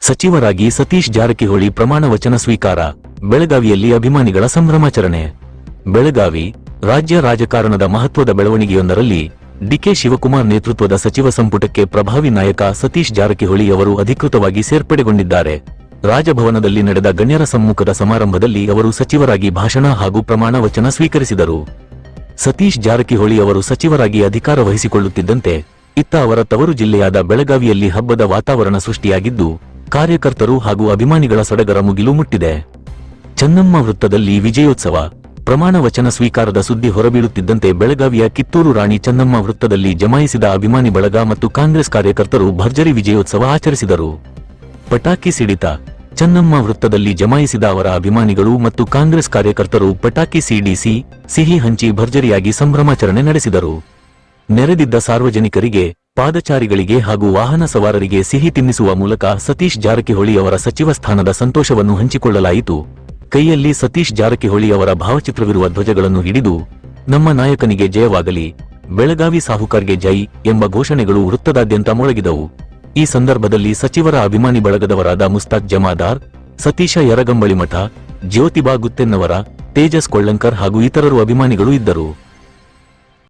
ಸಚಿವರಾಗಿ ಸತೀಶ್ ಜಾರಕಿಹೊಳಿ ಪ್ರಮಾಣ ವಚನ ಸ್ವೀಕಾರ. ಬೆಳಗಾವಿಯಲ್ಲಿ ಅಭಿಮಾನಿಗಳ ಸಂಭ್ರಮಾಚರಣೆ. ಬೆಳಗಾವಿ ರಾಜ್ಯ ರಾಜಕಾರಣದ ಮಹತ್ವದ ಬೆಳವಣಿಗೆಯೊಂದರಲ್ಲಿ ಡಿಕೆ ಶಿವಕುಮಾರ್ ನೇತೃತ್ವದ ಸಚಿವ ಸಂಪುಟಕ್ಕೆ ಪ್ರಭಾವಿ ನಾಯಕ ಸತೀಶ್ ಜಾರಕಿಹೊಳಿ ಅವರು ಅಧಿಕೃತವಾಗಿ ಸೇರ್ಪಡೆಗೊಂಡಿದ್ದಾರೆ. ರಾಜಭವನದಲ್ಲಿ ನಡೆದ ಗಣ್ಯರ ಸಮ್ಮುಖದ ಸಮಾರಂಭದಲ್ಲಿ ಅವರು ಸಚಿವರಾಗಿ ಭಾಷಣ ಹಾಗೂ ಪ್ರಮಾಣ ವಚನ ಸ್ವೀಕರಿಸಿದರು. ಸತೀಶ್ ಜಾರಕಿಹೊಳಿ ಅವರು ಸಚಿವರಾಗಿ ಅಧಿಕಾರ ವಹಿಸಿಕೊಳ್ಳುತ್ತಿದ್ದಂತೆ ಇತ್ತ ಅವರ ತವರು ಜಿಲ್ಲೆಯಾದ ಬೆಳಗಾವಿಯಲ್ಲಿ ಹಬ್ಬದ ವಾತಾವರಣ ಸೃಷ್ಟಿಯಾಗಿದ್ದು, ಕಾರ್ಯಕರ್ತರು ಹಾಗೂ ಅಭಿಮಾನಿಗಳ ಸಡಗರ ಮುಗಿಲು ಮುಟ್ಟಿದೆ. ಚೆನ್ನಮ್ಮ ವೃತ್ತದಲ್ಲಿ ವಿಜಯೋತ್ಸವ. ಪ್ರಮಾಣ ವಚನ ಸ್ವೀಕಾರದ ಸುದ್ದಿ ಹೊರಬೀಳುತ್ತಿದ್ದಂತೆ ಬೆಳಗಾವಿಯ ಕಿತ್ತೂರು ರಾಣಿ ಚೆನ್ನಮ್ಮ ವೃತ್ತದಲ್ಲಿ ಜಮಾಯಿಸಿದ ಅಭಿಮಾನಿ ಬಳಗ ಮತ್ತು ಕಾಂಗ್ರೆಸ್ ಕಾರ್ಯಕರ್ತರು ಭರ್ಜರಿ ವಿಜಯೋತ್ಸವ ಆಚರಿಸಿದರು. ಪಟಾಕಿ ಸಿಡಿತ. ಚೆನ್ನಮ್ಮ ವೃತ್ತದಲ್ಲಿ ಜಮಾಯಿಸಿದ ಅವರ ಅಭಿಮಾನಿಗಳು ಮತ್ತು ಕಾಂಗ್ರೆಸ್ ಕಾರ್ಯಕರ್ತರು ಪಟಾಕಿ ಸಿಡಿಸಿ ಸಿಹಿ ಹಂಚಿ ಭರ್ಜರಿಯಾಗಿ ಸಂಭ್ರಮಾಚರಣೆ ನಡೆಸಿದರು. ನೆರೆದಿದ್ದ ಸಾರ್ವಜನಿಕರಿಗೆ, ಪಾದಚಾರಿಗಳಿಗೆ ಹಾಗೂ ವಾಹನ ಸವಾರರಿಗೆ ಸಿಹಿ ತಿನ್ನಿಸುವ ಮೂಲಕ ಸತೀಶ್ ಜಾರಕಿಹೊಳಿ ಅವರ ಸಚಿವ ಸ್ಥಾನದ ಸಂತೋಷವನ್ನು ಹಂಚಿಕೊಳ್ಳಲಾಯಿತು. ಕೈಯಲ್ಲಿ ಸತೀಶ್ ಜಾರಕಿಹೊಳಿ ಅವರ ಭಾವಚಿತ್ರವಿರುವ ಧ್ವಜಗಳನ್ನು ಹಿಡಿದು ನಮ್ಮ ನಾಯಕನಿಗೆ ಜಯವಾಗಲಿ, ಬೆಳಗಾವಿ ಸಾಹುಕಾರ್ಗೆ ಜೈ ಎಂಬ ಘೋಷಣೆಗಳು ವೃತ್ತದಾದ್ಯಂತ ಮೊಳಗಿದವು. ಈ ಸಂದರ್ಭದಲ್ಲಿ ಸಚಿವರ ಅಭಿಮಾನಿ ಬಳಗದವರಾದ ಮುಸ್ತಾಕ್ ಜಮಾದಾರ್, ಸತೀಶ ಯರಗಂಬಳಿಮಠ, ಜ್ಯೋತಿಬಾ ಗುತ್ತೆನ್ನವರ, ತೇಜಸ್ ಕೊಳ್ಳಂಕರ್ ಹಾಗೂ ಇತರರು ಅಭಿಮಾನಿಗಳು ಇದ್ದರು.